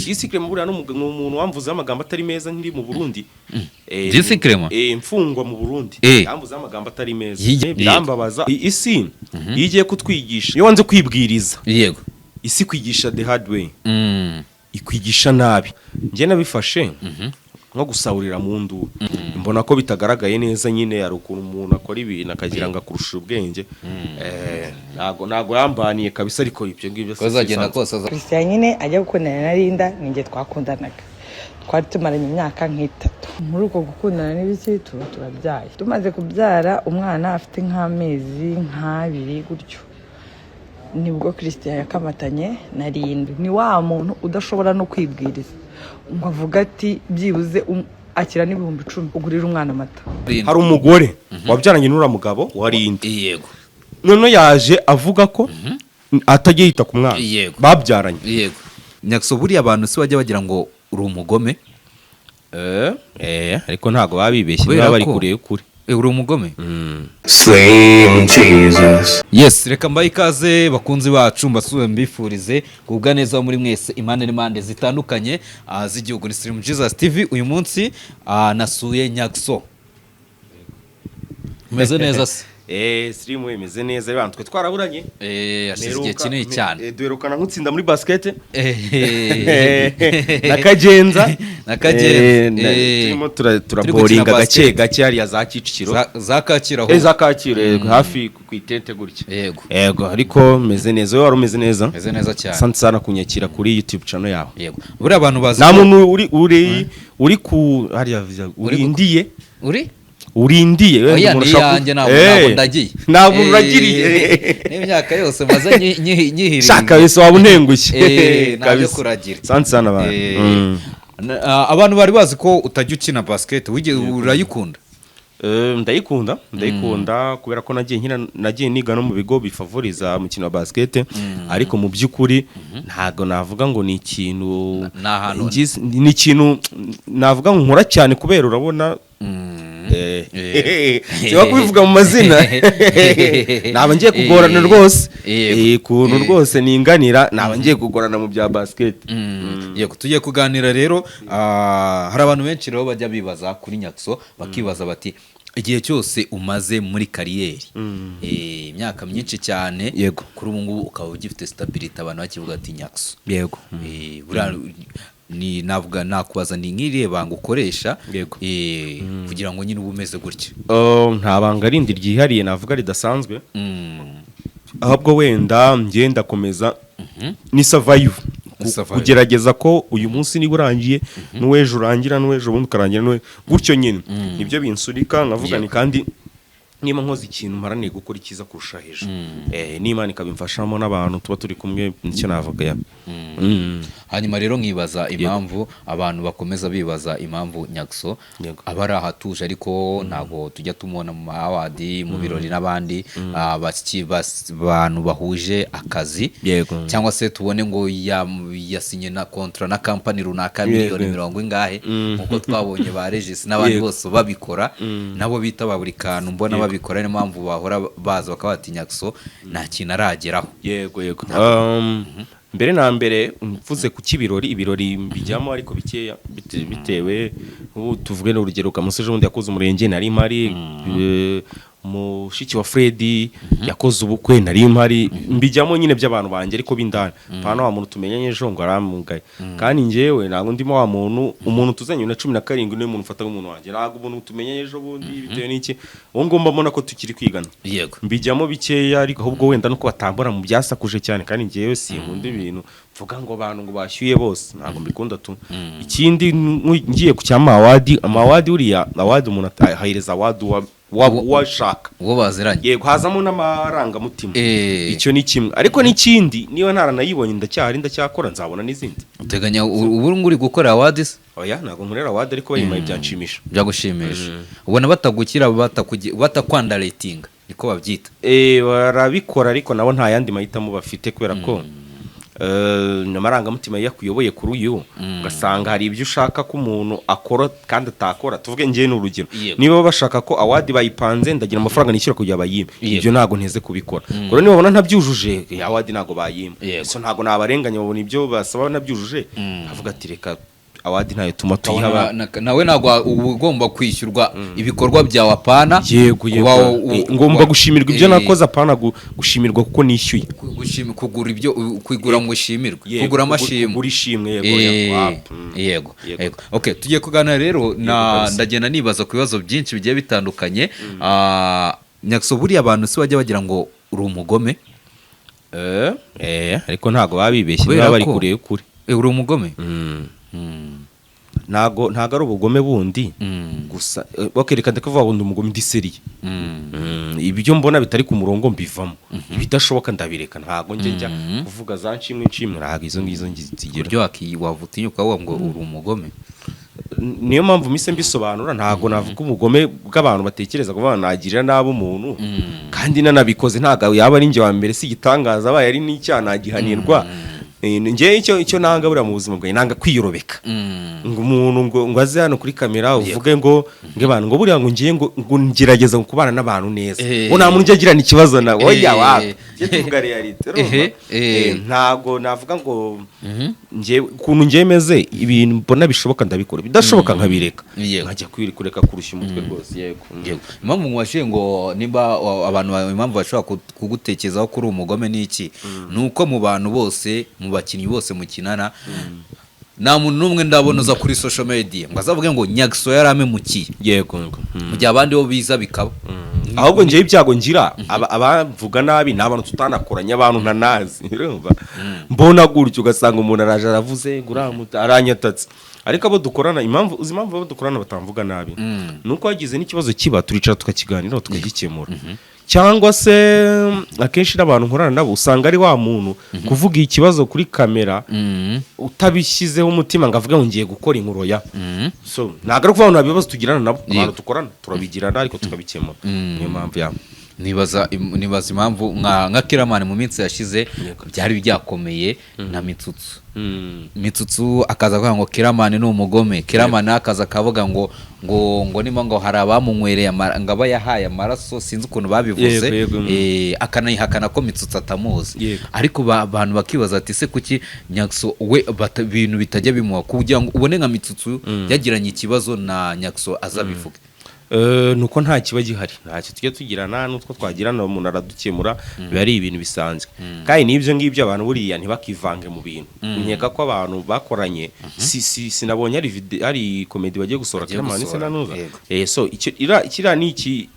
Disikrema buriya n'umuntu wamvuze amagambo atari meza nkiri mu Burundi. Disikrema mfungwa mu Burundi yamvuze amagambo atari meza. Birambabaza isi yigiye kutwigisha. Iyo wanze kwibwiriza. Yego. Isi kwigisha the hard way. Ikwigisha nabi. Nje nabifashe nko gusawurira mu ndu. Mbona ko bitagaragaye neza nyine yari ukuntu umuntu akora ibintu akagira ngo akurusha ubwenge. Nago yambaniye kabisa ariko ibyo ngibyo kozagenda kose Christian nyine ajya gukundana na Linda ninjye twakundanaga. Twari tumaranye imyaka nk'itatu. Muri uko gukundana n'ibiki turabyaye. Tumaze kubyara umwana afite nk'amezi nk'abiri gutyo. Nibwo Christian yakamatanye na Linda. Ni wa muntu udashobora no kwibwiriza. Ngo avuga ati byibuze akira n'ibihumbi 10 ugurira umwana amata. Hari umugore wabyaranye n'ura mugabo wa Linda. Yego. None yaje avuga ko atagiye yita ku mwana. Babyaranye. Yego. Nyakso buriya abantu si wajya bagira ngo uri umugome. Ariko ntago babibeshye niba bari kure kure. Uri umugome. Slim Jesus. Yes, reka mbaye ikaze bakunzi bacu mbasuye mbifurize kubwa neza muri mwese imane n'imande zitandukanye z'igihugu ni Slim Jesus TV. Uyu munsi nasuye Nyakso. Meze neza se? Slim wemeze neza abantu twe twaraburanye. Ashyigiye kinini cyane. Duherukana nk'utsinda muri basket. Nakagenza. Turimo turaboringa gake hariya za Kicukiro. Za Kaciro aho. Za Kaciro hafi ku itente gutya. Yego ariko meze neza. Wowe warumeze neza? Meze neza cyane. Asante sana kunyakira kuri YouTube channel yawe. Yego. Buri abantu bazi. Nta muntu uri ku hariya urindiye. Urindiye wewe yanjye ntabwo ndagiye ntabwo uragiriye n'imyaka yose maze nyihirira shaka wese waba untengushye ntabyo kuragira santi sana abantu bari bazi ko utajya ukina basket wige urayikunda ndayikunda kubera ko nagiye niga no mu bigo bifavoriza umukino wa basket ariko mu by'ukuri ntago navuga ngo ni ikintu ni ikintu navuga ngo nkora cyane kubera urabona siba kubivuga mu mazina naba ngiye kugorana rwose kuntu rwose ninganira naba ngiye kugorana mu bya basket. Yego tugiye kuganira rero hari abantu benshi rero bajya bibaza kuri Nyakso bakibaza bati igihe cyose umaze muri kariyeri imyaka myinshi cyane yego kuri ubu ngubu ukaba ugifite stability abantu bakivuga ati Nyakso yego ni navuga nakubaza ni nk'iriye banga ukoresha kugira ngo nyine ubumeze gutya. Nta banga rindi ryihariye navuga ridasanzwe ahubwo wenda ngenda komeza ni survive kugerageza ko uyu munsi niba urangiye n'uwejo urangira n'uwejo bundi ukarangira gutyo nyine nibyo binsurika nkavuga ni kandi niba nkoze ikintu maraniye gukora ikiza kurusha hejuru n'Imana ikabimfashamo n'abantu tuba turi kumwe nicyo navuga ya. Hanyuma rero nkibaza impamvu abantu bakomeza bibaza impamvu Nyakso abari ahatuje ariko ntago tujya tumubona mu awadi mu birori n'abandi abantu bahuje akazi cyangwa se tubone ngo yasinye na kontra na company runaka miliyoni 70 ingahe nkuko twabonye ba Regis n'abandi bose babikora nabo bitaba buri kantu mbona babikora n'impamvu bahora baza bakabati Nyakso nta kintu arageraho. Yego mbere na mbere mvuze ku ibirori bijyamo ariko bikeya bitewe ubu tuvuge n'urugero kamuseje undi yakoze umurenge nari mari mushiki wa Freddy yakoze ubukwe nari mpari mbijyamo nyine by'abantu banje ariko bindana pana wa muntu tumenyanye ejo ngo aramugaye kandi njewe nago ndimo wa umuntu tuzanye na 17 niwe muntu ufata nk'umuntu wanje nago umuntu tumenyanye ejo bundi bitewe n'iki wo ngomba mbona ko tukiri kwigana. Yego mbijyamo bikeya ariko ahubwo wenda nuko batambura mu byasakuje cyane kandi njewe si nkunda ibintu vuga ngo abantu ngo bashyuye bose ntago mbikunda tu. Ikindi ngiye ku cyama awadi uriya awadi umuntu ahireza awadi washaka uwo baziranye yego hazamo n'amaranga mutima icyo ni kimwe ariko n'ikindi niba ntaranayibonye ndacyakora nzabona n'izindi. Uteganya ubu nguri gukora awards? Oya ntago nkorera award ariko bayimaye byanshimisha byagushimisha ubona batagukira batakwanda rating niko babyita barabikora ariko nabo nta yandi mahitamo bafite kubera ko amarangamutima yakuyoboye kuri uyu ugasanga hari ibyo ushaka ko umuntu akora kandi atakora. Tuvuge njye n'urugero, niba bashaka ko award bayipanze ndagira amafaranga nishyura kugira bayime, ibyo ntago nteze kubikora. Rero niba babona ntabyujuje award ntago bayime, so ntago nabarenganya, babona ibyo basaba nabyujuje, avuga ati reka awadi ntayo tuma tuyihaba. Nawe nagwa ugomba kwishyurwa ibikorwa byawe apana. Yego ngomba gushimirwa ibyo nakoze apana gushimirwa kuko nishyuye. Kugura ibyo kwigura ngo ushimirwe, kugura amashimwe, kugura ishimwe. Yego. Okay, tugiye kuganira rero ndagenda nibaza ku bibazo byinshi bigiye bitandukanye. Nyakso buriya abantu si bajya bagira ngo uri umugome. Ariko ntago babibeshye niba bari kure y'ukuri. Uri umugome? Ntago ari ubugome bundi gusa bakereka ndakavuga ngo umugome ndi seriye. Ibyo mbona bitari ku murongo mbivamo, ibidashoboka ndabireka. Ntago njya kuvuga za nshimwe ntago izo ngizo ngizigira. Buryo wavutinyuka wo ngo uri umugome. Niyo mpamvu mise mbisobanura, ntago navuga ubugome bw'abantu batekereza ko banagirira nabo umuntu kandi nanabikoze. Ntago yaba ari nje wa mbere, si gitangaza abaye ari n'icyaha nagihanirwa. Nje icyo nanga buriya mu buzima bwawe nanga kwiyorobeka ngo umuntu ngo aze hano kuri kamera uvuge ngo abantu ngo buriya ngo ngiye ngo ngerageza kubana n'abantu neza, ngo nta muntu ugirana ikibazo na oya wapi tuvuga reality. Ntago navuga ngo nje kuntu njemeze ibintu mbona bishoboka ndabikora, bidashoboka nkabireka nkajya kureka kurushya umutwe rwose. Yego impamvu mwashiye ngo niba abantu impamvu bashobora kugutekerezaho kuri umugome n'iki, nuko mu bantu bose bakinnyi bose mukinana nta muntu n'umwe ndabona uza kuri social media ngo azavuge ngo Nyakso yaramemukiye. Yego mu gihe abandi bo biza bikaba. Ahubwo ngiye ibyago ngira abavuga nabi n'abantu tutanakoranye, abantu ntanazi. Mbona gutyo ugasanga umuntu araje aravuze aranyatatse, ariko abo dukorana impamvu abo dukorana batamvuga nabi nuko hagize n'ikibazo kiba turicara tukakiganiraho tukagikemura. Cyangwa se akenshi n'abantu nkorana nabo usanga ari wa muntu kuvuga ikibazo kuri kamera utabishyizeho umutima ngo avuge ngo ngiye gukora inkuru ya. So ntago ari kuvuga ngo ibibazo tugirana nabo, abantu dukorana turabigirana ariko tukabikemura. Niyo mpamvu ya nibaza impamvu nka Kiramani mu minsi yashize byari byakomeye na Mitsutsu akaza kuvuga ngo Kiramani ni umugome. Kiramani akaza akavuga ngo nimo ngo hari abamunywereye ngo aba yahaye amaraso, sinzi ukuntu babivuze. Akanayihakana ko Mitsutsu atamuzi. Ariko abantu bakibaza ati se kuki Nyakso we ibintu bitajya bimuha kugira ngo ubone nka Mitsutsu yagiranye ikibazo na Nyakso azabivuga. Nuko nta kiba gihari, ntacyo tujye tugirana n'utwo twagirana umuntu aradukemura, biba ari ibintu bisanzwe. Kandi n'ibyo ngibyo abantu buriya ntibakivange mu bintu. Nkeka ko abantu bakoranye sinabonye ari comedy bagiye gusohora Kiramani se nanuza. So ikira ni iki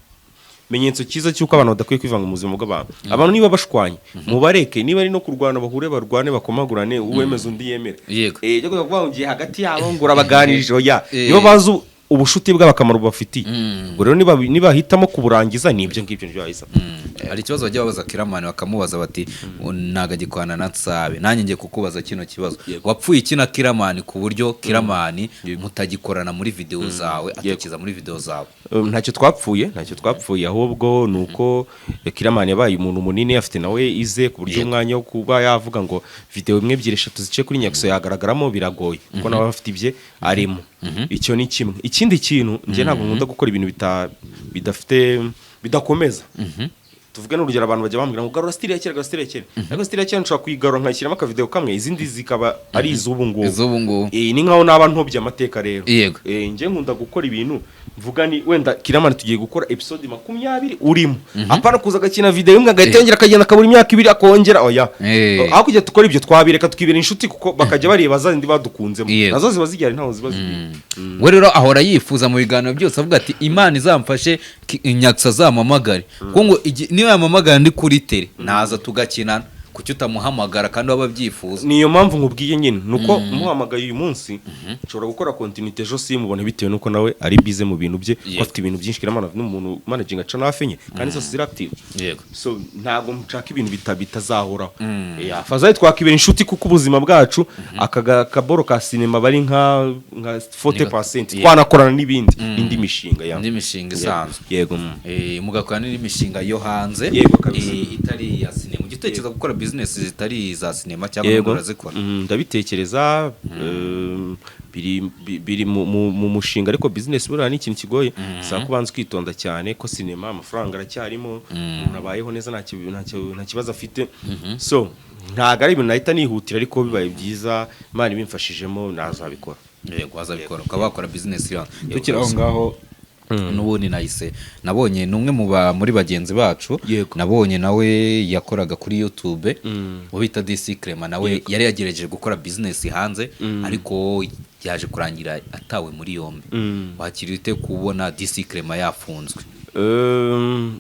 menyetso cyiza cyuko abantu badakwiye kwivanga mu buzima bw'abantu. Abantu niba bashwanye mubareke, niba ari no kurwana barwane bakomagurane, uwemeza undi yemere. Cyo kuvuga ngo ngiye hagati yabo ngo urabaganirije oya, niba bazi ubushuti bw'abakamaro bafitiye. Ubwo rero niba hitamo kuburangiza nibyo ngibyo nibyo bahisa. Hari ikibazo bajya babaza Kiramani bakamubaza bati nagagikwana na Nsabe, nanjye ngiye kukubaza kino kibazo, wapfuye ikina Kiramani ku buryo Kiramani mutagikorana muri video zawe, atakiza muri video zawe? Ntacyo twapfuye ahubwo nuko Kiramani yabaye umuntu munini, afite nawe ize ku buryo umwanya wo kuba yavuga ngo video imwe 2-3 zice kuri Nyakso yagaragaramo biragoye kuko nawe afite ibye arimo. Icyo ni kimwe. Ikindi kintu nje ntabwo nkunda gukora ibintu bidakomeza. Tuvuge n'urugero abantu bajya bambwira ngo garura style ya kera. Ariko style ya kera nshaka kuyigarura nkashyiramo aka video kamwe, izindi zikaba ari iz'ubu ngubu. Ni nkaho naba ntobye amateka rero. Nje nkunda gukora ibintu mvuga ni wenda Kiramani tugiye gukora episode 20 urimo, apana kuza gakina video imwe agatengera akagenda akabura imyaka 2 akongera oya. Aho kujya tukora ibyo twabireka tukibera inshuti kuko bakajya bareba zandi badukunzemo, nazo ziba zigihari ntaho ziba zibiri. We rero ahora yifuza mu biganiro byose avuga ati Imana izamfashe Nyakso azamamagare, kuko ngo niyo yamamagara ndi kuri tele naza tugakinana, kuki utamuhamagara kandi waba byifuza. Niyo mpamvu nkubwiye nyine nuko muhamagaye uyu munsi nshobora gukora continuity ejo simubone bitewe nuko nawe ari bize mu bintu bye, afite ibintu byinshi Kiramani n'umuntu managing aca nafenye kandi zose ziri active. So ntago mshaka ibintu bitazahoraho. Fazaye twakibera inshuti kuko ubuzima bwacu akaboro ka cinema bari nka 40% twanakorana n'ibindi indi mishinga isanzwe. Mugakorana n'indi mishinga yo hanze itari ya cinema. Ugitekereza gukora business zitari za sinema cyangwa urazikora? Ndabitekereza biri mu mushinga, ariko business buriya ni ikintu kigoye, saba kubanza kwitonda cyane ko sinema amafaranga aracyarimo, umuntu abayeho neza nta kibazo afite, so ntago ari ibintu nahita nihutira, ariko bibaye byiza Imana ibimfashijemo nazabikora. Yego wazabikora ukaba wakora business yawe. Tukiri aho ngaho n'ubundi nahise nabonye numwe muri bagenzi bacu, nabonye nawe yakoraga kuri YouTube ubita DC Clement, nawe yari yagerageje gukora business hanze, ariko yaje kurangira atawe muri yombi. Wakiriye ute kubona DC Clement yafunzwe?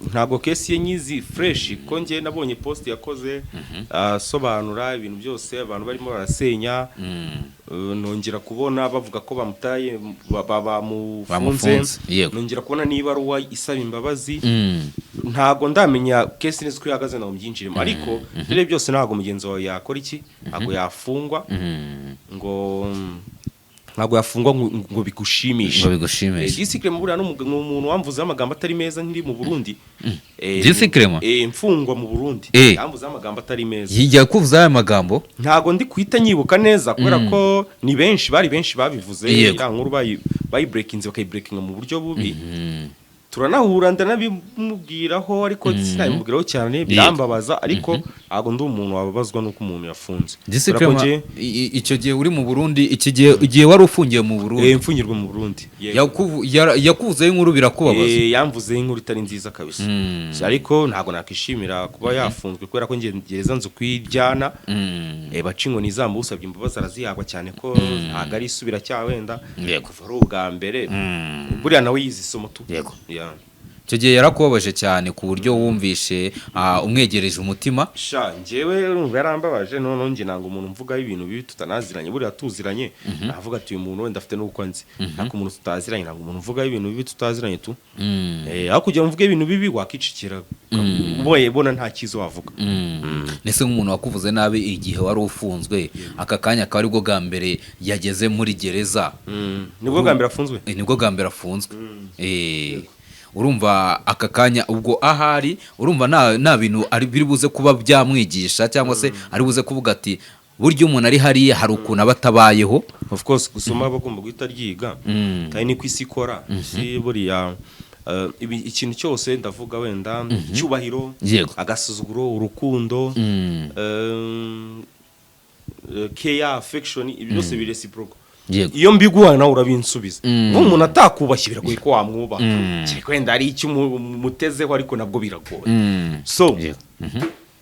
Ntabwo kesi ye nyizi fresh, ko nge nabonye post yakoze asobanura ibintu byose abantu barimo barasenya, nongera kubona bavuga ko bamutaye bamufunze, nongera kubona niba ruwa isaba imbabazi, ntago ndamenya kesi neza ko ihagaze naho byinjirimo, ariko rero byose ntago mugenzi wawe yakora iki, ntago yafungwa ntabwo yafungwa ngo bigushimishe. DC Clement buriya n'umuntu wamvuze amagambo atari meza nkiri mu Burundi. DC Clement mfungwa mu Burundi yamvuze amagambo atari meza. Yijya kuvuza aya magambo ntago ndi kuhita nyibuka neza, kubera ko ni benshi babivuze, ya nkuru bayi breakinze bakayibreakinga mu buryo bubi. Turanahura ndanabimubwiraho, ariko sinabimubwiraho cyane, birambabaza, ariko ntago ndi umuntu wababazwa nuko umuntu yafunze. Icyo gihe uri mu Burundi, igihe wari ufungiye mu Burundi? Mfungirwa mu Burundi. Yakuvuzeho inkuru birakubabaza? Yamvuzeho inkuru itari nziza kabisa, ariko ntago nakishimira kuba yafunzwe, kubera ko gereza nzu kwijyana, baca inkoni zamba usabye imbabazi arazihabwa, cyane ko ntago ari isubira cyaha wenda kuva ari ubwa mbere, buriya nawe yize isomo tu. Icyo gihe yarakubabaje cyane ku buryo wumvishe umwegereje umutima? Njyewe urumva yarambabaje, none nge nanga umuntu mvugaho ibintu bibi tutanaziranye, buriya tuziranye navuga ati uyu muntu wenda afite n'uko nzi, ariko umuntu tutaziranye nanga umuntu mvugaho ibintu bibi tutaziranye tu, aho kugira mvuge ibintu bibi wakicikira uboye bona nta kizo wavuga. Nese nk'umuntu wakuvuze nabi igihe wari ufunzwe, aka kanya akaba aribwo bwa mbere yageze muri gereza? Nibwo bwa mbere afunzwe? Nibwo bwa mbere afunzwe. Urumva aka kanya ubwo ahari, urumva nta bintu ari biri buze kuba byamwigisha, cyangwa se ari buze kuvuga ati buryo umuntu ari hariya hari ukuntu abatabayeho? Of course gusoma bagomba guhita ryiga, kandi ni kwisi ikora, si buriya ikintu cyose ndavuga wenda cyubahiro, agasuzuguro, urukundo, care, affection, ibi byose biri reciprocal. Iyo mbiguha nawe urabinsubiza. Umuntu atakubashye biragoye ko wamwubaha, kwenda ari icyo mutezeho, ariko nabwo biragoye. So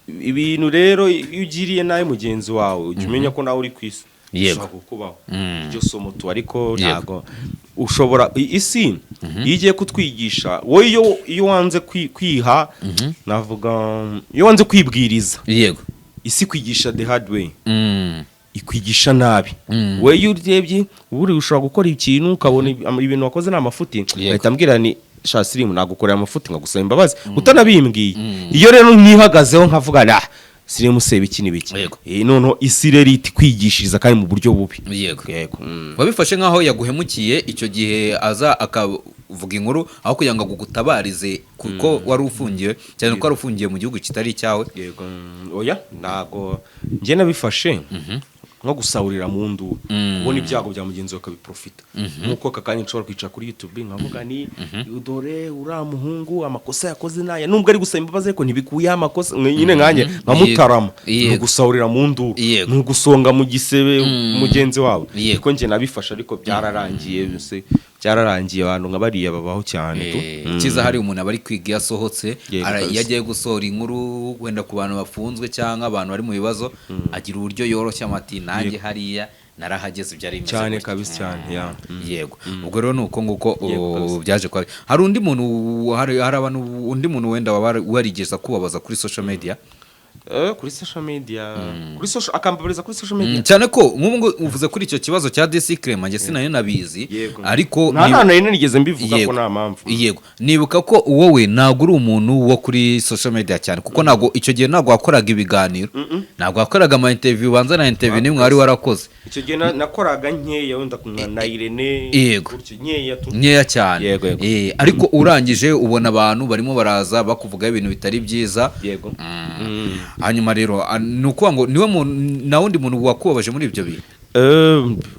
ibintu rero iyo ugiriye nawe mugenzi wawe ujya umenya ko nawe uri ku isi ushobora kukubaho, iryo somo tu, ariko ntago ushobora isi iyo igiye kutwigisha, wowe iyo wanze kwiha, navuga iyo wanze kwibwiriza, isi kwigisha the hard way, ikwigisha nabi. We iyo urebye uburi ushobora gukora ikintu ukabona ibintu wakoze n'amafuti, ahita ambwira ni Sirimu nagukorera amafuti ngagusaba imbabazi utanabimbwiye. Iyo rero nihagazeho nkavuga Sirimu sebe iki n'ibiki, noneho isi rero iti kwigishiriza kandi mu buryo bubi. Wabifashe nkaho yaguhemukiye icyo gihe aza akavuga inkuru aho kugira ngo agutabarize, kuko wari ufungiye cyane ko wari ufungiye mu gihugu kitari cyawe? Oya, ntago njye nabifashe nko gusahurira mu nduru, ubona ibyago bya mugenzi wawe akabiprofita. Nkuko kakanya nshobora kwicara kuri YouTube nkavuga ni dore uriya muhungu amakosa yakoze naya, nubwo ari gusaba imbabazi ariko ntibikuye amakosa, nyine nkanjye nkamutarama, no gusahurira mu nduru, no gusonga mu gisebe mugenzi wawe. Ariko njye nabifasha, ariko byararangiye byose, byararangiye, abantu nk'abariya babaho cyane. Kiza hari umuntu abari kwiga yasohotse, yagiye gusohora inkuru wenda ku bantu bafunzwe cyangwa abantu bari mu bibazo, agira uburyo yoroshya amati nanjye hariya narahageze byari imeze cyane kabisa cyane. Yego, ubwo rero nuko nguko byaje kwa. Hari undi muntu, hari abantu undi muntu wenda warigeza kubabaza kuri social media? Kuri social media, kuri social akambabariza kuri social media cyane ko nk'ubwo uvuze kuri icyo kibazo cya DC Clement, nge sinari nabizi, ariko nta nigeze mbivuga ko nta mpamvu. Yego, nibuka ko wowe ntago uri umuntu wo kuri social media cyane, kuko ntago icyo gihe ntago wakoraga ibiganiro, ntago wakoraga ama interview, banza na interview nimwe wari warakoze. Icyo gihe nakoraga nkeya wenda na Irene, nkeya cyane. Ariko urangije ubona abantu barimo baraza bakuvuga ibintu bitari byiza. hanyuma rero ni ukuvuga ngo niwe na wundi muntu wakubabaje muri ibyo bintu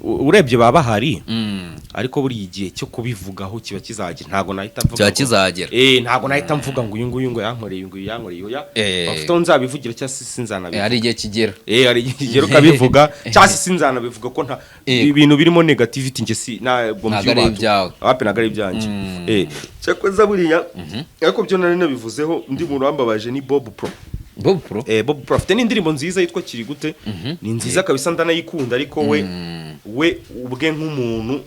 urebye baba bahari ariko buri igihe cyo kubivugaho kiba kizagira ntago nahita mvuga kiba kizagera ntago nahita mvuga ngo uyu nguyu ngo yankoreye ngo yankoreye oya bafite nzabivugira cyangwa se sinzanabivuga hari igihe kigera hari igihe kigera ukabivuga cyangwa se sinzanabivuga ko nta ibintu birimo negativity nge si ntabwo mbyumva abape nagari byanjye cyakoze buriya ariko byo nari nabivuzeho ndi muntu wambabaje ni Bob Pro Bob Pro afite n'indirimbo nziza yitwa Kiri gute ni nziza kabisa ndanayikunda ariko we ubwe nk'umuntu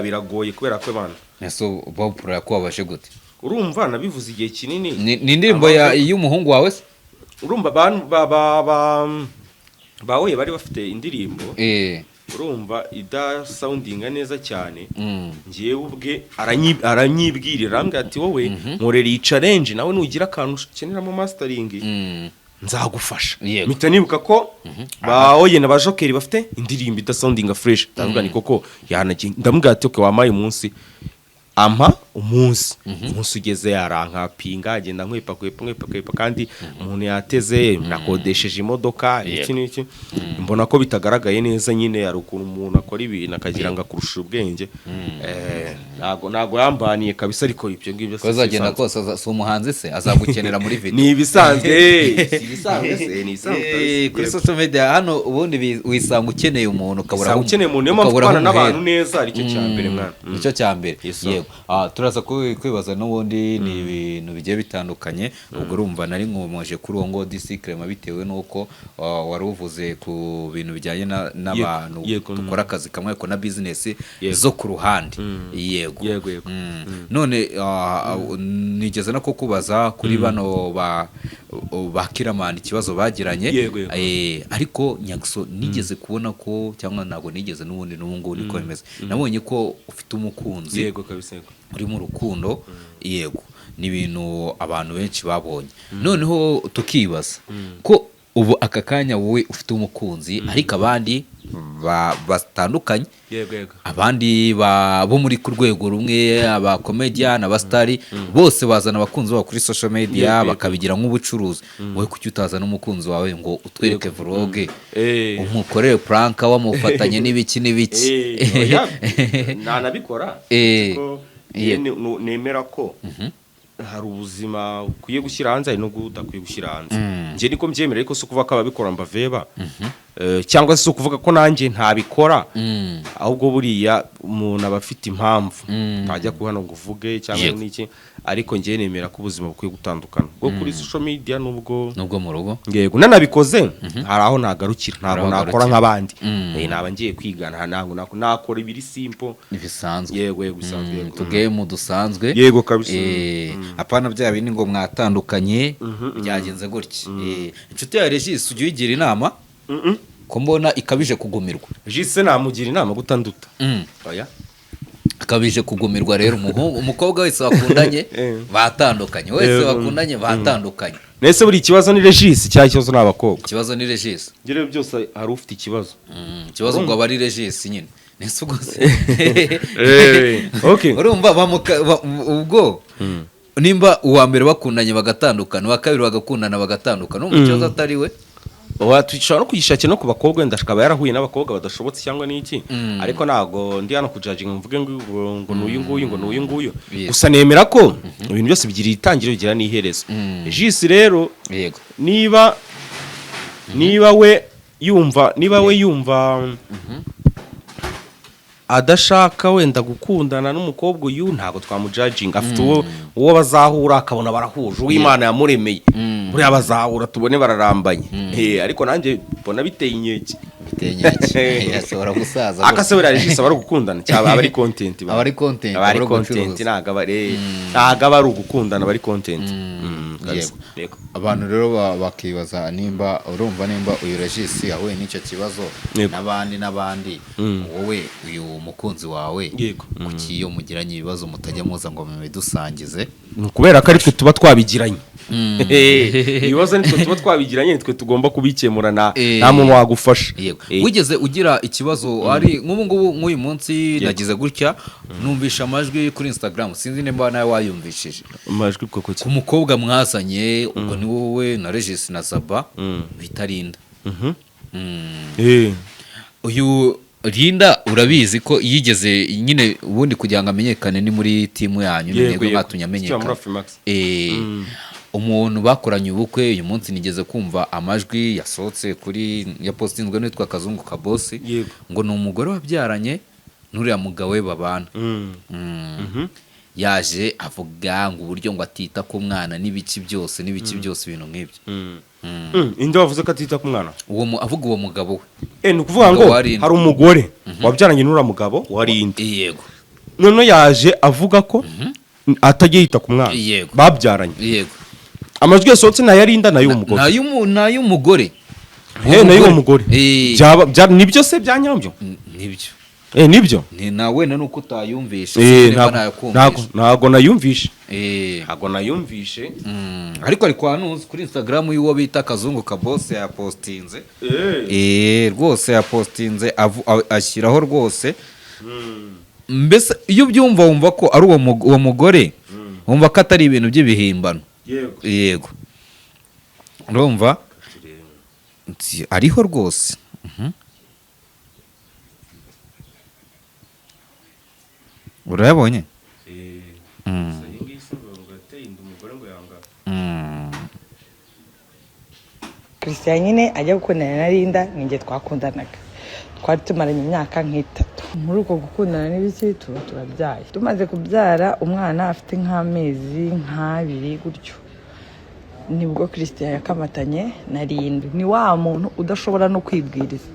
biragoye kubera ko bana so Bob Pro yakubabaje gute urumva nabivuze igihe kinini ni indirimbo y'umuhungu wawe se urumva bawe bari bafite indirimbo urumva soundinga neza cyane ngiye ubwe aranyibwirira arambwira ati wowe nkorera iyi challenge nawe nugira akantu ukenera mu mastering nzagufasha mpita nibuka ko baoye na bajokeri bafite indirimbo soundinga fresh ndavuga ni koko ndamubwira ati okay wamaye umunsi ampa umunsi ugeze yarankapinga agenda nkwepa kandi umuntu yateze nakodesheje imodoka iki mbona ko bitagaragaye neza nyine ari ukuntu umuntu akora ibintu akagira ngo akurusha ubwenge ntago yambaniye kabisa ariko ibyo ngibyo ko azagenda kose si umuhanzi se azagukenera muri video ni ibisanzwe kuri social media hano ubundi wisanga ukeneye umuntu ukabura niyo mpamvu kubana n'abantu neza aricyo cya mbere mwana nicyo cya mbere yego turaza kwibaza n'ubundi ni ibintu bigiye bitandukanye ubwo urumva nari nkomoje kuri uwo ngo disikrema bitewe nuko wari uvuze ku bintu bijyanye n'abantu dukora akazi kamwe ko na business zo ku ruhande yego none nigeze no kukubaza kuri bano ba Kiramani ikibazo bagiranye ariko Nyagso nigeze kubona ko cyangwa ntabwo nigeze n'ubundi n'ubungu niko bimeze nabonye ko ufite umukunzi yego kabisa uri mu rukundo yego ni ibintu abantu benshi babonye noneho tukibaza ko ubu aka kanya wowe ufite umukunzi ariko abandi batandukanye abandi bo muri ku rwego rumwe aba comedian aba star bose bazana abakunzi babo kuri social media bakabigira nk'ubucuruzi wowe kuki utazana umukunzi wawe ngo utwereke vlog umukorere prank wamufatanye n'ibiki nanabikora nemera ko hari ubuzima ukwiye gushyira hanze hari no udakwiye gushyira hanze njye niko mbyemera ariko si ukuvuga ko ababikora mbaveba cyangwa se ukuvuga ko nanjye ntabikora ahubwo buriya umuntu aba afite impamvu ntajya ku hano ngo uvuge cyangwa n'iki ariko njye nemera ko ubuzima bukwiye gutandukana bwo kuri social media nubwo mu rugo yego nanabikoze hari aho nagarukira ntabwo nakora nk'abandi naba ngiye kwigana ntabwo nakora ibiri simple bisanzwe yego bisanzwe tugame dusanzwe yego kabisa apana bya bindi ngo mwatandukanye byagenze gutya inshuti ya Regis ujye uyigira inama ko mbona ikabije kugumirwa Jise namugira inama gutanduta oya akabije kugumirwa rero umukobwa wese wakundanye batandukanye wese wakundanye batandukanye nese buri kibazo ni Regis cya kibazo n'abakobwa kibazo ni Regis ngire byose hari ufite ikibazo kibazo ngo abari Regis nyine nese ugose okay urumva ubwo nimba uwa mbere bakundanye bagatandukana uwa kabiri bagakundana bagatandukana umwe kibazo atari we twishobora no kuyishakira no ku bakobwa ndashaka yarahuye n'abakobwa badashobotse cyangwa n'iki ariko nago ndi hano kujajinga mvuge ngo n'uyu nguyu gusa nemera ko ibintu byose bigira itangiriro bigira n'iherezo Regis rero yego niba we yumva adashaka wenda gukundana n'umukobwa uyu ntago twamujajinga afite uwo bazahura akabona barahuje uw'Imana yamuremeye buriya bazahura tubone bararambanye ariko nanjye mbona biteye inkeke yashobora gusaza akasebera Regis abari gukundana cyaba abari content abari content ntago abari ugukundana abari content abantu rero bakibaza nimba urumva nimba uyu Regis yahuye n'icyo kibazo n'abandi wowe uyu umukunzi wawe kuki iyo mugiranye ibibazo mutajya muza ngo mubidusangize kubera ko ari twe tuba twabigiranye ibibazo nitwe tuba twabigiranye nitwe tugomba kubikemura nta muntu wagufasha. Wigeze ugira ikibazo ari nk'ubu ngubu nk'uyu munsi nagize gutya numvisha amajwi kuri Instagram sinzi nimba nawe wayumvishije amajwi koko ku mukobwa mwazanye ubwo ni wowe na Regis na Saba bitarinda uyu Linda urabizi ko yigeze nyine ubundi kugira ngo amenyekane ni muri timu yanyu ntego mwatumye amenyekana umuntu bakoranye ubukwe uyu munsi nigeze kumva amajwi yasohotse kuri ya postinzwe n'itwa Kazungu Kabosi ngo ni umugore wabyaranye n'uriya mugabo we babana yaje avuga ngo uburyo ngo atita ku mwana n'ibiki byose ibintu nk'ibyo inde wavuze ko atita ku mwana avuga uwo mugabo we ni ukuvuga ngo hari umugore wabyaranye n'uriya mugabo wari inde yego none yaje avuga ko atagiye yita ku mwana babyaranye yego amajwi yasohotse nayarinda nayo umugore n'ay'umugore nayo umugore nibyo se byanyambyo nibyo nibyo ni nawe nuko utayumvishe ntago nayumvishe ariko ari kwanuza kuri Instagram y'uwo bita Kazungu Kabose yapostinze rwose yapostinze ashyiraho rwose mbese iyo byumva wumva ko ari uwo mugore wumva ko atari ibintu by'ibihimbano yego urumva ariho rwose urayabonye Christian nyine ajya gukundana na Linda ninjye twakundanaga twari tumaranye imyaka nk'itatu muri uko gukundana n'ibiki turabyaye tumaze kubyara umwana afite nk'amezi nk'abiri gutyo nibwo Christian yakamatanye na Linda ni wa muntu udashobora no kwibwiriza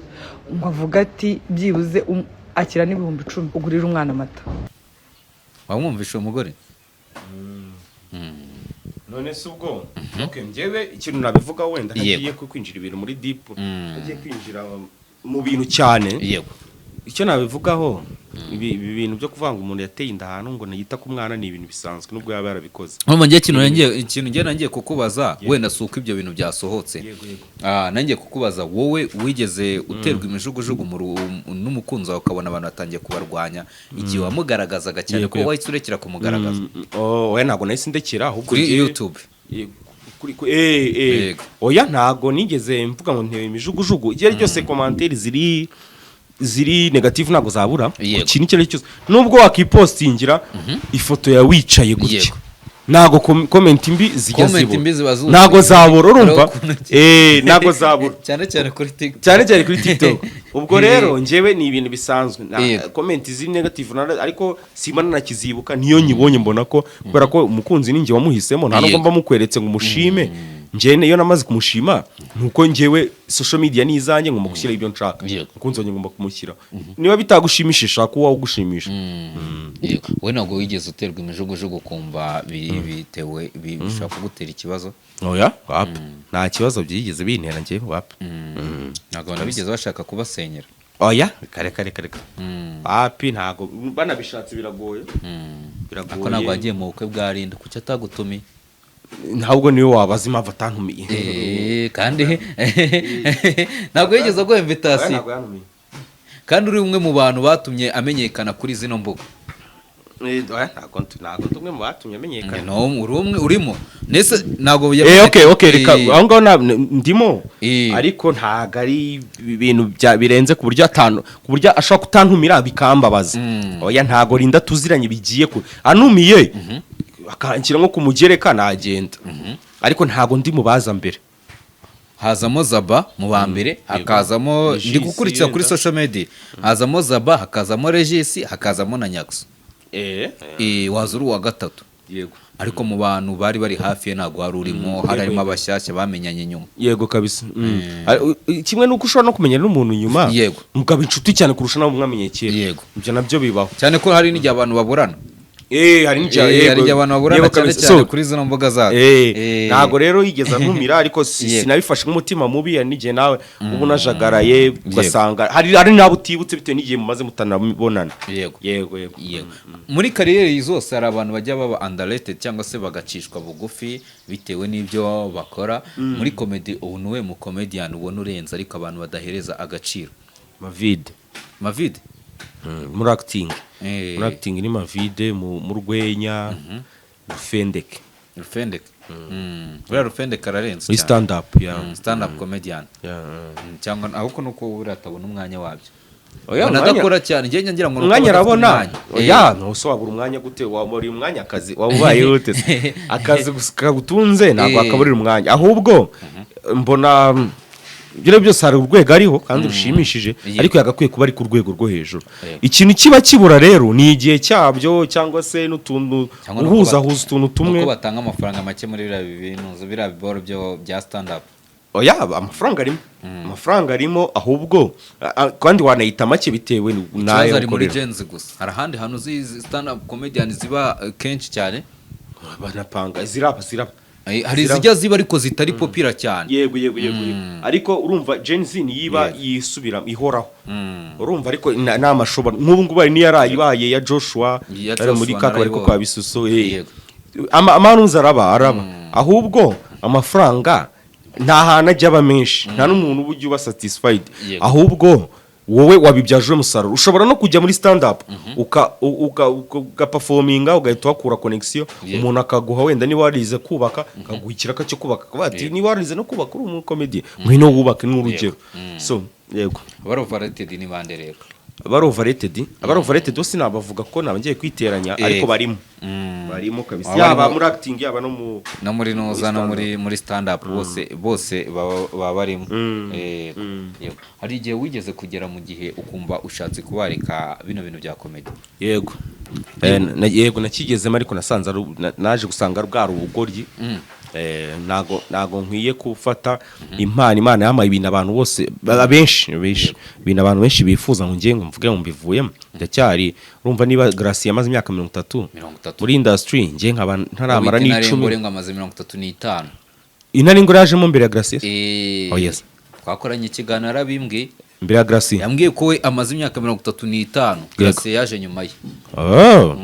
ngo avuga ati byibuze akira n'ibihumbi 10 ugurira umwana amata wamwumvisha umugore none se ubwo njyewe ikintu nabivuga wenda hagiye kwinjira ibintu muri deep hagiye kwinjira mu bintu cyane yego icyo nabivugaho ibi bintu byo kuvanga umuntu yateye inda ahantu ngo nayita ku mwana ni ibintu bisanzwe nubwo yaba yarabikoze ikintu ngiye nangiye kukubaza wenda suko ibyo bintu byasohotse nangiye kukubaza wowe wigeze uterwa imijugujugu n'umukunzi wawe ukabona abantu batangiye kubarwanya igihe wamugaragazaga cyane ko wahise urekera kumugaragaza oya ntabwo nahise ndekera ahubwo kuri YouTube oya ntabwo nigeze mvuga ngo ntewe imijugujugu igihe cyose commentaire ziri negative ntabwo zabura ikintu icyo ari cyose nubwo wakipostingira ifoto ya wicaye gutya ntago comment mbi zijya zibura ntago zabura urumva ntago zabura cyane kuri TikTok ubwo rero njyewe ni ibintu bisanzwe comment ziri negative ariko simana nakizibuka niyo nyibonye mbona ko kubera ko umukunzi ninjye wamuhisemo nta nubwo mba mukweretse ngo umushime njyewe iyo namaze kumushima nuko njyewe social media ni izanjye ngomba gushyira ibyo nshaka umukunzi wanjye ngomba kumushyira niba bitagushimishisha kuba ugushimisha we ntabwo wigeze uterwa imijugujugu kumva bitewe bishobora kugutera ikibazo oya wapi nta kibazo byigeze bintera njyewe wapi ntabwo nabigeze bashaka kubasenyera oya kare wapi ntabwo banabishatse biragoye ako ntabwo wagiye mu bukwe bwa Linda kuki atagutumiye ntabwo niwe wabaza impamvu atantumiye kandi ntabwo yigeze aguha invitation kandi uri umwe mu bantu batumye amenyekana kuri zino mbuga ntabwo tumwe mu batumye amenyekana uri umwe urimo nese ntabwo okay reka aho ngaho ndimo ariko ntabwo ari ibintu birenze ku buryo ashobora kutantumira bikambabaza oya ntabwo Linda tuziranye bigiye anumiye akanshyira nko kumugereka nagenda ariko ntago ndi mubaza mbere hazamo Zaba mu ba mbere hakazamo ndi gukurikira kuri social media hazamo Zaba hakazamo Regis hakazamo na Nyakso wazuru wa gatatu yego ariko mu bantu bari hafi ye ntago hari urimo harimo abashyashya bamenyanye nyuma yego kabisa kimwe nuko ushobora no kumenyana n'umuntu nyuma mugaba inshuti cyane kurusha nawe mwamenye kera yego ibyo nabyo bibaho cyane ko hari n'igihe abantu baburana hari n'ijya hari abantu baburana cyane cyane kuri zino mboga zacu ntago rero yigeza ntumira ariko sinabifashe nk'umutima mubi n'igihe nawe ubu najagaraye ugasanga hari nabo utibutse bitewe n'igihe mumaze mutanabonana. Yego muri kariyeri zose hari abantu bajya baba underrated cyangwa se bagacishwa bugufi bitewe n'ibyo bakora. Muri comedy ubu niwe mu comedian ubona urenze ariko abantu badahereza agaciro. Mavid muri acting ni Mavide mu rwenya Rufendeke Rufendeke ararenze cyane stand up stand up comedian cyangwa ahubwo nuko uratabona umwanya wabyo nadakora cyane ngiye ngira ngo umwanya arabona ntuso wabura umwanya gute wabura umwanya akazi wabubaye ute akazi gutunze ntabwo akaburira umwanya ahubwo mbona ibyo byose hari urwego ariho kandi rushimishije ariko yagakwiye kuba ari ku rwego rwo hejuru. Ikintu kiba kibura rero ni igihe cyabyo cyangwa se n'utuntu uhuza utuntu tumwe uko batanga amafaranga make muri biriya biboro byo bya stand up. amafaranga arimo ahubwo kandi wanayita make bitewe nayo ari muri genzi gusa. Hari ahandi hantu stand up comedian ziba kenshi cyane banapanga ziraba hari izijya ziba ariko zitari popular cyane. Yego ariko urumva Gen Z niyiba yisubira ihoraho urumva ariko n'amashobora nk'ubu ngubu ari niyarayibaye ya Joshua ari muri kaka ariko kwa Bisuso amanuza araba ahubwo amafaranga nta hana ajya menshi nta n'umuntu uba uba satisfied ahubwo wowe wabibyaje umusaruro ushobora no kujya muri stand up uka performinga ugahita wakura connection umuntu akaguha wenda ni warize kubaka akaguha ikiraka cyo kubaka bati ni warize no kubaka uri mu comedy mwino wubaka n'urugero. So yego abaroverrated ni bande rero abaroverrated bose nabavuga ko nabangiye kwiteranya ariko barimo kabisa yaba muri acting yaba no muri noza no muri stand up bose baba barimo. Hari igihe wigeze kugera mu gihe ukumva ushatse kubareka bino bintu bya comedy? Yego nakigezemo ariko nasanze naje gusanga bwari ubugoryi. Nago nkwiye gufata impano Imana yamaye ibintu abantu bose benshi ibintu abantu benshi bifuza ngo ngiye ngo mvuge ngo mbivuyemo ndacyari urumva niba Gracie yamaze imyaka 30 muri industry ngiye nkaba ntaramara ni 10 ngo amaze 35 inari ngo yajemo mbere ya Gracie. Yes twakoranye ikiganiro arabimbwe mbere ya Gracie yambwiye ko we amaze imyaka 35 Gracie yaje nyuma ye.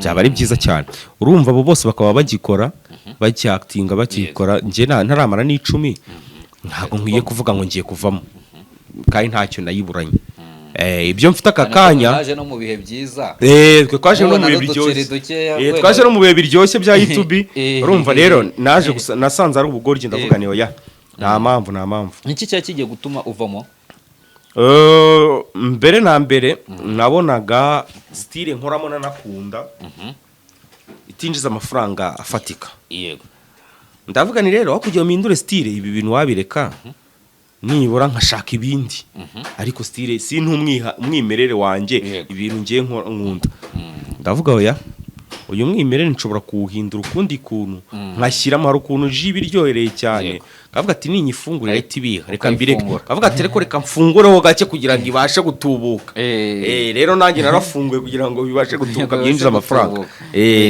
Byaba ari byiza cyane urumva abo bose bakaba bagikora bacyakitinga bakikora ngiye ntaramara ni 10 ntago nkwiye kuvuga ngo ngiye kuvamo kandi ntacyo nayiburanye. Ibyo mfite akakanya twaje no mu bihe byiza twaje no mu bihe biryoshye twaje no mu bihe biryoshye bya YouTube urumva rero naje nasanze ari ubugoryi ndavuga ni oya nta mpamvu iki cya kigiye gutuma uvamo. Mbere na mbere nabonaga style nkoramo nakunda itinjiza amafaranga afatika. Yego ndavuga ni rero wakujya umindure style ibi bintu wabireka nibura nkashaka ibindi ariko style si umwimerere wanje ibintu ngiye nkunda. Ndavuga oya uyu mwimerere nshobora kuwuhindura ukundi kuntu nkashyiramo hari ukuntu jibiryohereye cyane kavuga ati ninyifungurira itibiha reka mbireke kavuga ati reka mfungureho gake kugira ngo ibashe gutubuka. Rero nanjye narafunguye kugira ngo bibashe gutubuka byinjiza amafaranga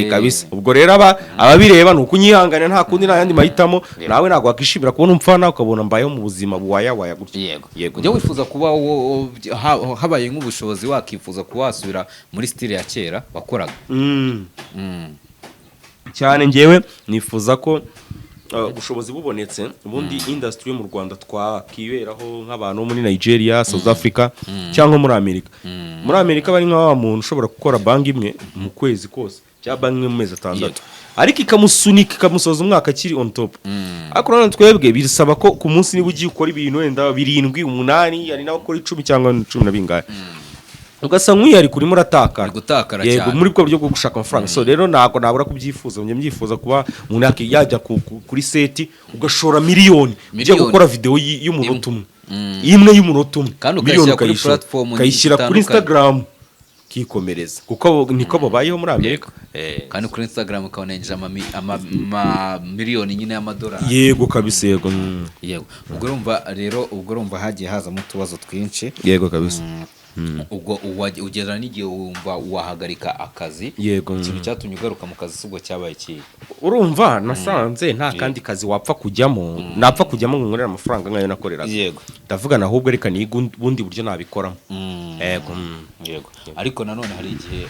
kabisa. Ubwo rero ababireba nuko unyihangana nta kundi nayandi mahitamo nawe ntago wakishimira kubona umfana ukabona mbayeho mu buzima buwaya gutya. Yego ujya wifuza kuba habaye nk'ubushobozi wakifuza kuba wasubira muri style ya kera wakoraga? Cyane ngewe nifuza ko ubushobozi bubonetse ubundi industry mu Rwanda twakiberaho nk'abantu muri Nigeria, South Africa cyangwa muri Amerika. Muri Amerika bari nk'aba muntu ushobora gukora bank imwe mu kwezi kose cyangwa bank imwe mu mezi 6 ariko ikamusunika ikamusoza umwaka kiri on top. Ariko none twebwe bisaba ko ku munsi niba ugiye ukora ibintu wenda 7 8 ari nawe ukora 10 cyangwa 10 na bingahe ugasa nk'uyari kuri muratakara cyane muri bwo buryo bwo gushaka amafaranga. So rero ntago nabura kubyifuza njye mbyifuza kuba umuntu yajya kuri seti ugashora miliyoni ujya gukora video y'umunota umwe imwe y'umunota umwe miliyoni ukayishyira kuri Instagram kikomereza kuko niko babayeho muri Amerika. Kandi kuri Instagram ukabonenje ama miliyoni nyine y'amadolari. Yego kabisa yego ubwo urumva rero hagiye hazamo utubazo twinshi. Yego kabisa ubwo ugera n'igihe wumva wahagarika akazi Yego. ikintu cyatumye ugaruka mu kazi ubwo cyabaye kihe? urumva nasanze nta kandi kazi wapfa kujyamo napfa kujyamo ngo nkorere amafaranga nkayo nakoreraga. Yego. ndavugana ahubwo reka niga ubundi buryo nabikoramo. Yego. Yego. Ariko nanone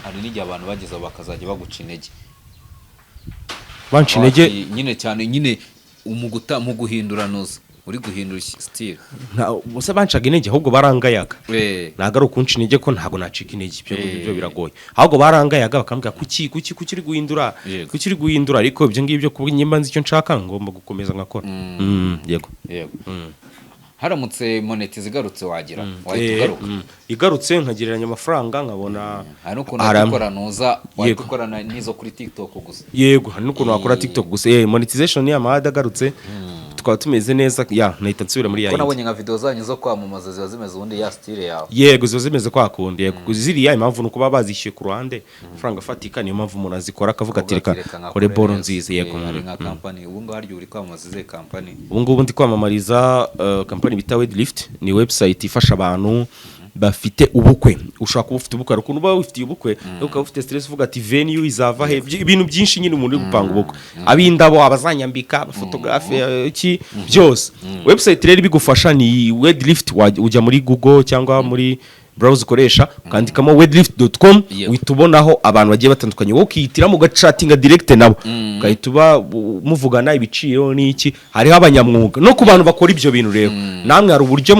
hari n'igihe abantu bageze bakazajya baguca intege. Banca intege nyine mu guhindura noza uri guhindura style. Bose bancaga intege ahubwo barangayaga. Ntago ari ukunca intege ko ntago nacika intege ibyo biragoye. Ahubwo barangayaga bakambwira kuki uri guhindura kuki uri guhindura ariko ibyo ngibyo kuba nyimba nzi icyo nshaka ngomba gukomeza ngakora. Yego. Haramutse monetize igarutse wagira wahita ugaruka. Igarutse nkagereranya amafaranga nkabona hari n'ukuntu wakora noza wahita ukorana n'izo kuri TikTok gusa. Yego hari n'ukuntu wakora TikTok gusa. Monetization ya mahada agarutse tukaba tumeze neza nahita nsubira muri ko nabonye nka video zanyu zo kwamamaza ziba zimeze ubundi ya style yawe. Yego ziba zimeze kwa kundi. Yego ziriya impamvu nuko baba bazishyuye ku ruhande amafaranga afatika niyo mpamvu umuntu azikora akavuga ati reka kore boro nziza. Yego. Hari nka company ubu ngo haryo uri kwamamaza ze company. Ubu ngubu ndi kwamamariza company bita Wedlift, ni website ifasha abantu bafite ubukwe. Ushaka kuba ufite ubukwe ukuntu uba ufite ubukwe ukaba ufite stress uvuga ati venue izava he ibintu byinshi nyine umuntu uri gupanga ubukwe abindabo abazanyambika abafotografe iki byose. Website rero bigufasha ni Wedlift. Ujya muri Google cyangwa muri browser ukoresha ukandikamo wedlift.com uhitubonaho abantu bagiye batandukanye wowe ukihitiramo ugacatinga direct nabo ukahita muvugana ibiciro n'iki. hariho abanyamwuga no ku bantu bakora ibyo bintu rero namwe hari uburyo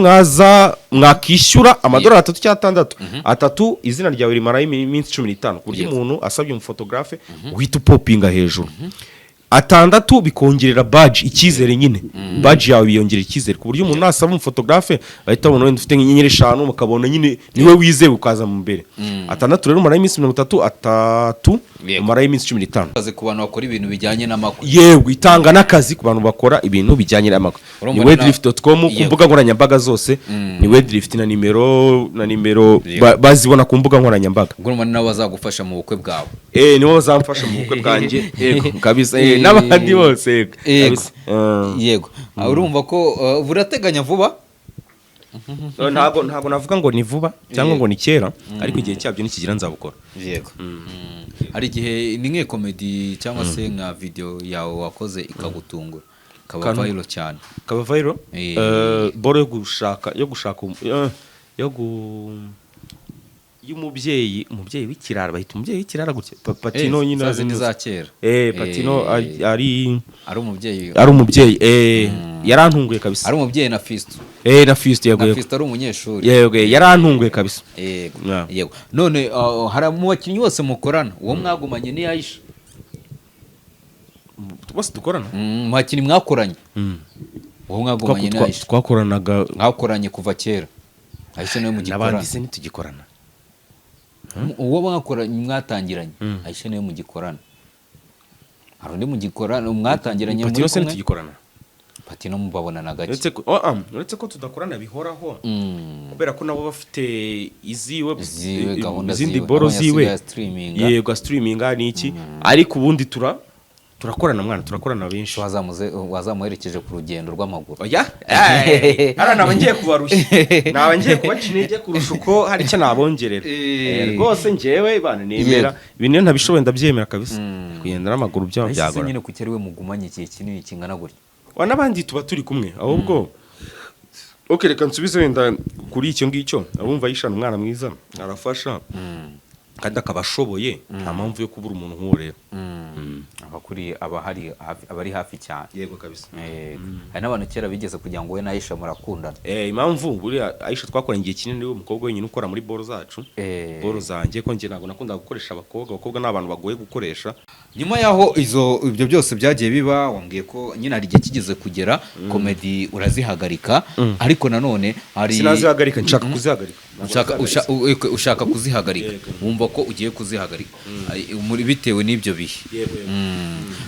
mwakishyura amadolari 3 cyangwa 6 izina ryawe rimara iminsi 15 ku buryo umuntu asabye umufotographe uhita upopinga hejuru 6 bikongerera badge icyizere nyine. Badge yawe biyongera icyizere ku buryo umuntu nasaba umufotographe bahita babona wenda ufite nk'inyenyeri 5 mukabona nyine niwe wizewe ukaza mu mbere. 6 rero umara iminsi 33 umara iminsi 15. Kaze ku bantu bakora ibintu bijyanye n'amakuru. Yego itanga n'akazi ku bantu bakora ibintu bijyanye n'amakuru. Ni wedlift.com ku mbuga nkoranyambaga zose. Ni Wedlift na nimero bazibona ku mbuga nkoranyambaga. Ngo umuntu nawe azagufasha mu bukwe bwawe. Niwe bazamfasha mu bukwe bwanjye. Yego kabisa. N'abandi bose kabisa. Yego. Urumva ko burateganya vuba? Ntago navuga ngo ni vuba cyangwa ngo ni kera ariko igihe cyabyo nikigira nzabukora. Yego. Hari igihe ni nke comedy cyangwa se nka video yawe wakoze ikagutungura kaba viral cyane. Kaba viral? Boro y'umubyeyi w'ikirara bahita umubyeyi w'ikirara gutya Patino nyine zazindi za kera. Patino ari umubyeyi yarantunguye kabisa. ari umubyeyi na Fisto. Na Fisto yego. Na Fisto ari umunyeshuri. Yego yarantunguye kabisa. Yego. None hari mu bakinnyi bose mukorana uwo mwagumanye ni Aisha. Bose dukorana? Mu bakinnyi mwakoranye. Uwo mwagumanye ni Aisha. Twakoranye kuva kera. Aisha niwe mugikorana. Nabandi se ntitugikorana. Uwo mwakoranye mwatangiranye Aisha niwe mugikorana. Hari undi mugikorana mwatangiranye muri kumwe tugikorana. Patino mubabona na gake. Uretse ko tudakorana bihoraho kubera ko nabo bafite izindi boro ziwe. Yego streaminga niki ariko ubundi turakorana mwana turakorana benshi. Wazamuherekeje ku rugendo rw'amaguru. Oya ara nabangiye kubarushya nabangiye kubacinege kurusha uko hari cyo nabongerera. Rwose njewe bana nemera ibintu ntabishoboye ndabyemera kabisa. Kugenda n'amaguru byagora. Nyine ku cyari we mugumanye ikihe kinini kingana gutya. Wanabandi tuba turi kumwe ahubwo reka nsubize wenda kuri icyo ngicyo abumva yishana umwana mwiza arafasha kandi akabashoboye nta mpamvu yo kubura umuntu nk'urera. Abakuri abari hafi cyane. Yego kabisa. Hari n'abantu kera bigeze kugira ngo we na Aisha murakundana. Impamvu buriya Aisha twakoranye igihe kinini niwe umukobwa wenyine ukora muri boro zacu. Boro zanjye ko nge ntabwo nakunda gukoresha abakobwa n'abantu bagoye gukoresha. Nyuma yaho ibyo byose byagiye biba wambwiye ko nyine hari igihe kigeze kugera comedy urazihagarika ariko nanone hari sinazihagarika nshaka kuzihagarika. Ushaka kuzihagarika wumva ko ugiye kuzihagarika muri bitewe n'ibyo bihe.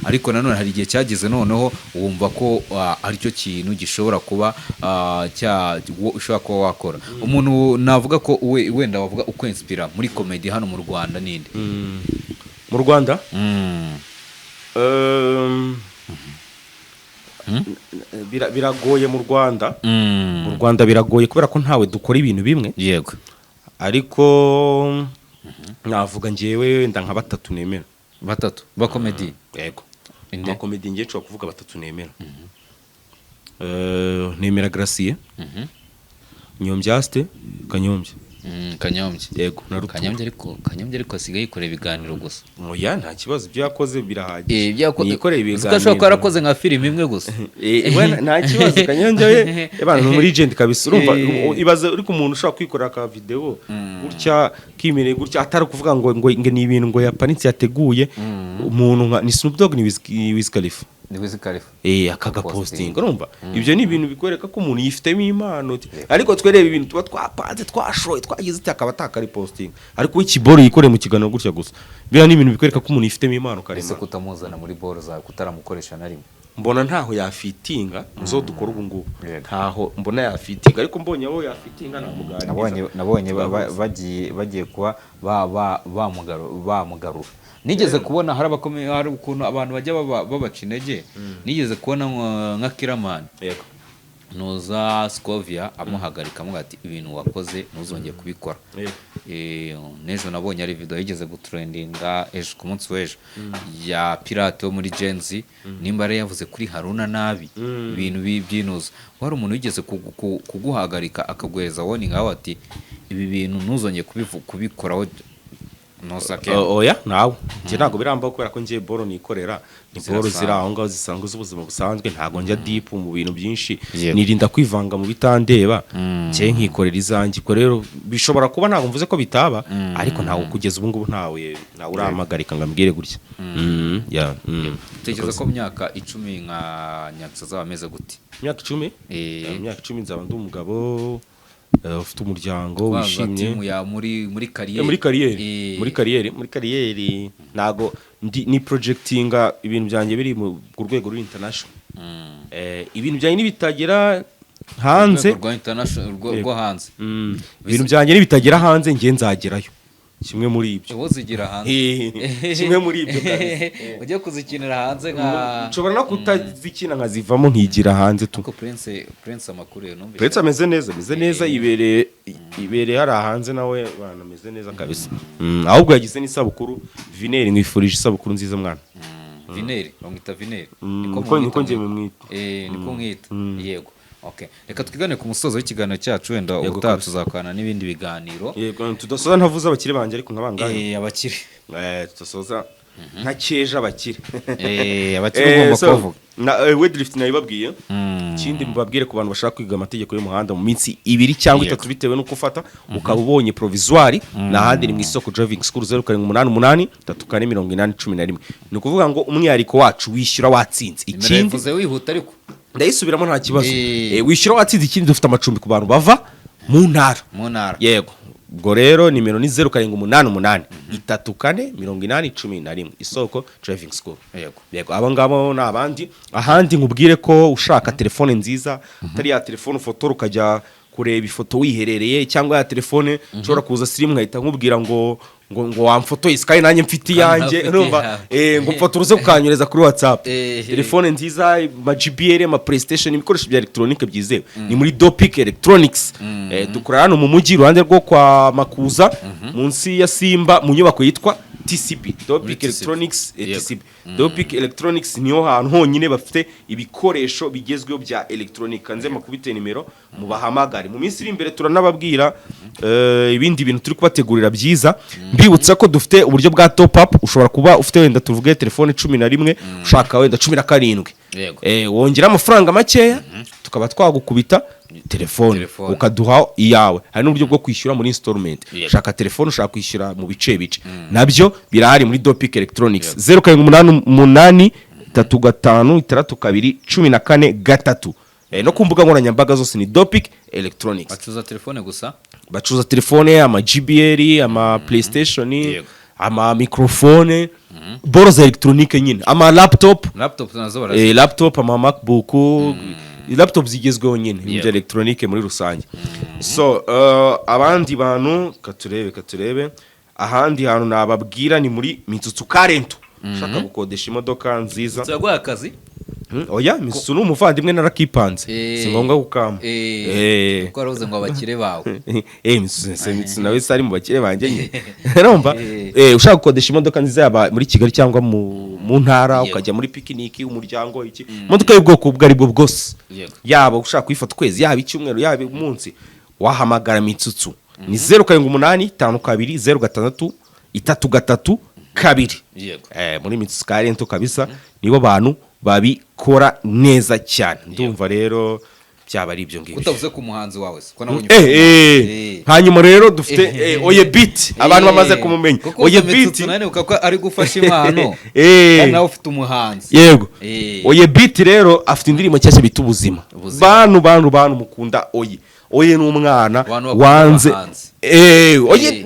Ariko nanone hari igihe cyageze noneho wumva ko ari cyo kintu gishobora kuba ushobora kuba wakora. Umuntu navuga ko wenda wavuga uko inspira muri comedy hano mu Rwanda ninde? Mu Rwanda biragoye mu Rwanda. Mu Rwanda biragoye kubera ko ntawe dukora ibintu bimwe. Yego. ariko navuga njyewe wenda nka batatu nemera. batatu ba comedy Yego. Inde? Amakomedi ngiye nshobora kuvuga batatu nemera. Nemera Gracie, Nyomvyaste, Kanyombya. Kanyombya. Yego, na Rutura. Kanyombya ariko asigaye yikora ibiganiro gusa. Oya nta kibazo ibyo yakoze birahagije. Byakoze ibiganiro. Ashobora kuba yarakoze nka filime imwe gusa. Nta kibazo Kanyombya we abantu muri legend kabisa urumva ibaze uri ku muntu ushobora kwikorera ka video gutya kimereye gutya atari kuvuga ngo ni ibintu ngo yapanitse yateguye umuntu nka ni Snoop Dogg ni Wiz Khalifa. Ni Wiz Khalifa. Akaga posting urumva ibyo ni ibintu bikwereka ko umuntu yifitemo impano ariko twereba ibintu tuba twapanze twashoye twagize akaba atakari posting ariko ikiboro yikoreye mu kiganiro gutya gusa bira ni ibintu bikwereka ko umuntu yifitemo impano karema. Ese kutamuzana muri boro za kutaramukoresha na rimwe mbona ntaho yafitinga muzo dukora ubu ngubu ntaho mbona yafitinga ariko mbonye aho yafitinga namuganiriza nabonye bagiye kuba bamugarura nigeze kubona hari ukuntu abantu bajya babaca intege nigeze kubona nka Kiramani yego nuza Scovia amuhagarika amuga ati ibintu wakoze ntuzongeye kubikora nejo nabonye ari video yigeze gutrendinga ejo ku munsi w'ejo ya pirate wo muri Genzi nimba yari yavuze kuri Haruna nabi ibintu bibyinuza wari umuntu yigeze kuguhagarika akaguhereza warning aho ati ibi bintu ntuzongeye kubikoraho oya nawe nje ntago birambaho kubera ko ngiye boro nikorera ni boro ziraho ngaho zisanga z'ubuzima busanzwe ntago njya deep mu bintu byinshi nirinda kwivanga mu bitandeba nje nkikorera izangi ko rero bishobora kuba ntago mvuze ko bitaba ariko ntago kugeza ubu ngubu nawe uramagarika ngambwire gutya tegeza ko myaka 10 nka nyaksa zabameze gute myaka 10 myaka 10 nzaba ndi umugabo ufite umuryango wishimye muri kariyeri nago ni projectinga ibintu byanjye biri mu rwego ruri international ibintu byanjye nibitagera hanze rwo hanze ibintu byanjye nibitagera hanze ngiye nzagerayo kimwe muri ibyo wowe zigira hanze kimwe muri ibyo ujye kuzikinira hanze nka nshobora no kutazikina nkazivamo nkigira hanze tu Prince amakuru yo numvise Prince ameze neza ibereye hari hanze nawe bana ameze neza kabisa ahubwo yagize n'isabukuru Vineri mwifurije isabukuru nziza mwana Vineri bamwita Vineri niko ngiye mwita niko mwita yego okay reka twigane ku musozo w'ikiganiro cyacu wenda ubutaha tuzakwana n'ibindi biganiro yego tudasoza ntavuze abakire banje ariko nkabangaye abakire tudasoza nka cyeje abakire abakire ugomba kuvuga na Wedrift nayibabwiye ikindi mubabwire ku bantu bashaka kwiga amategeko y'umuhanda mu minsi 2 cyangwa 3 bitewe nuko ufata ukaba ubonye provisoire n'ahandi ni mu isoko driving school 088 3481 ni ukuvuga ngo umwihariko wacu wishyura watsinze ikindi mvuze wihuta ariko ndayisubiramo nta kibazo wishyura watsinze ikindi dufite amacumbi ku bantu bava mu ntara yego ubwo rero nimero ni 0788 3481 isoko driving school yego abo ngabo n'abandi ahandi nkubwire ko ushaka telefone nziza atari ya telefone foto ukajya kureba ifoto wiherereye cyangwa ya telefone ushobora kuza siri nkahita nkubwira ngo wamfotoye sky nanjye mfiti yanjye urumva ngo fotoruze kukanyureza kuri WhatsApp telefone nziza ma GBL ma PlayStation ibikoresho bya electronique byizewe ni muri Dopic Electronics dukorana hano mu mujyi ruhande rwo kwa Makuza munsi ya Simba mu nyubako yitwa TCP Dopic Electronics TCP Dopic Electronics niyo hantu honyine bafite ibikoresho bigezweho bya electronic kanze makubite nimero mu bahamagare mu minsi iri imbere turanababwira ibindi bintu turi kubategurira byiza mbibutsa ko dufite uburyo bwa top up ushobora kuba ufite wenda tuvuge telefone 11 ushaka wenda 17 wongera amafaranga makeya tukaba twagukubita telefone ukaduha iyawe hari n'uburyo bwo kwishyura muri installment ushaka telefone ushaka kwishyura mu bice nabyo birahari muri Dopic Electronics 0788 35 32 14 no kumbuga nkoranyambaga zose ni Dopic Electronics bacuza telefone gusa bacuza telefone ama GBL ama PlayStation ama microphone boro za electronique nyine ama laptop nazo barazi laptop ama MacBook laptop zigezweho nyine ibyo electronique muri rusange so abandi bantu katurebe ahandi hantu nababwira ni muri Mitsutsu Karento ushaka gukodesha imodoka nziza tuzagwa akazi oya Misusu ni umuvandimwe narakipanze si ngombwa gukama kuko waravuze ngo abakire bawe Misusu nawe se ari mu bakire banjye nyine urumva ushaka gukodesha imodoka nziza yaba muri Kigali cyangwa mu ntara ukajya muri pikiniki umuryango iki imodoka y'ubwoko ubwo ari bwo bwose yaba ushaka kuyifata ukwezi yaba icyumweru yaba umunsi wahamagara Mitsutsu ni 0782 muri Mitsutsu Karento kabisa nibo bantu babikora neza cyane ndumva rero byaba ari ibyo ngibyo utavuze ku muhanzi wawe ko nabonye hanyuma rero dufite Oye Beat abantu bamaze kumumenya Oye Beat nane ukako ari gufasha impano nawe ufite umuhanzi yego Oye Beat rero afite indirimbo cyase bita ubuzima bantu mukunda Oye n'umwana wanze Oye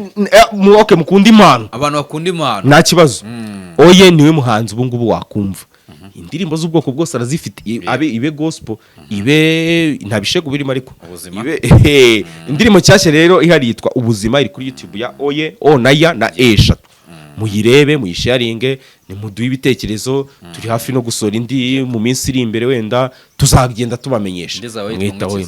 okay mukunda impano abantu bakunda impano nta kibazo Oye niwe muhanzi ubu ngubu wakumva indirimbo z'ubwoko bwose arazifite ibe gospel ibe ntabishego birimo ariko ibe indirimbo cyashye rero ihari yitwa ubuzima iri kuri YouTube ya Oye na ya na eshatu muyirebe muyisharinge nimuduhe ibitekerezo turi hafi no gusora indi mu minsi iri imbere wenda tuzagenda tubamenyesha mwitaho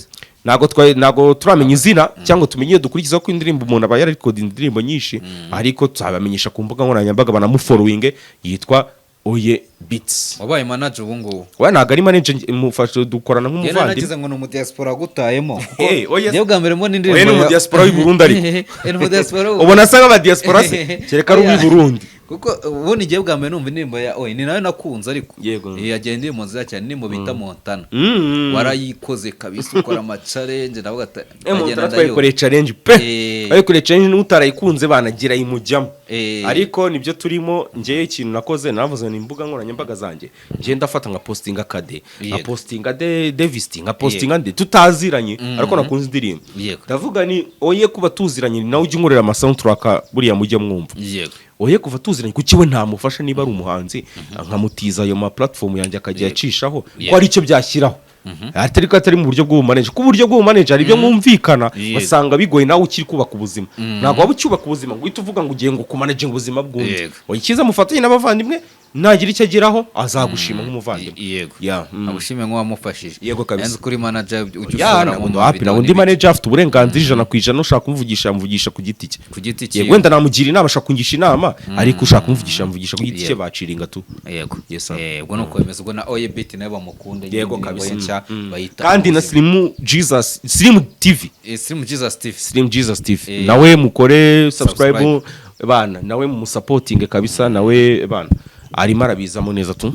nago turamenya izina cyangwa tumenye dukurikiza ko indirimbo umuntu aba yararikode indirimbo nyinshi ariko tuzabamenyesha ku mbuga nkoranyambaga banamufollowing yitwa Oye Beats wabaye manager ubu ngubu we ntago ari manager mufashe dukorana nk'umuvandimwe nagize ngo ni mu diaspora gutayemo Oye niyo bwa mbere mbona indirimbo Oye ni mu diaspora y'u Burundi ariko ubona asa nk'aba diaspora se kereka ari uw'i Burundi kuko ubundi igihe bwa mbere numva indirimbo ya Oye ni nayo nakunze ariko yagiye indirimbo nziza cyane indirimbo bita Montana warayikoze kabisa ukora ama challenge navuga Montana twayikoreye challenge pe twayikoreye challenge n'utarayikunze banagira imujyamo ariko nibyo turimo njye ikintu nakoze navuze ni imbuga nkoranyambaga zanjye njye ndafata nka postinga kade nka postinga Davis nka postinga nde tutaziranye ariko nakunze indirimbo ndavuga ni Oye kuba tuziranye nawe ujye unkorera ama soundtrack buriya mujye mwumva Oye kuva tuziranye kuki we ntamufasha niba ari umuhanzi nkamutiza ayo ma platform yanjye akajya yacishaho ko ari cyo byashyiraho atari mu buryo bw'ubumanage ku buryo bw'ubumanage hari ibyo mwumvikana basanga bigoye nawe ukiri kubaka ubuzima ntabwo waba ucyubaka ubuzima ngo uhite uvuga ngo ugiye ngo kumanage ubuzima bw'undi icyiza mufatanye n'abavandimwe nagira icyo ageraho azagushima nk'umuvandimwe agushime nk'uwamufashije yego kabisa kuri manager ntabwo ndi manager afite uburenganzira 100% ushaka kumvugisha mvugisha ku giti cye yego wenda namugira inama ashaka kungisha inama ariko ushaka kumvugisha mvugisha ku giti cye baciringa tu yego ubwo no kwemeza ubwo na Oye Beat nayo bamukunde yego kabisa kandi na Slim TV Slim Jesus TV nawe mukore subscribe bana nawe mu supporting kabisa nawe bana arimo arabizamo neza tu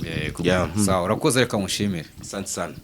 sawa urakoze reka mushimire asante sana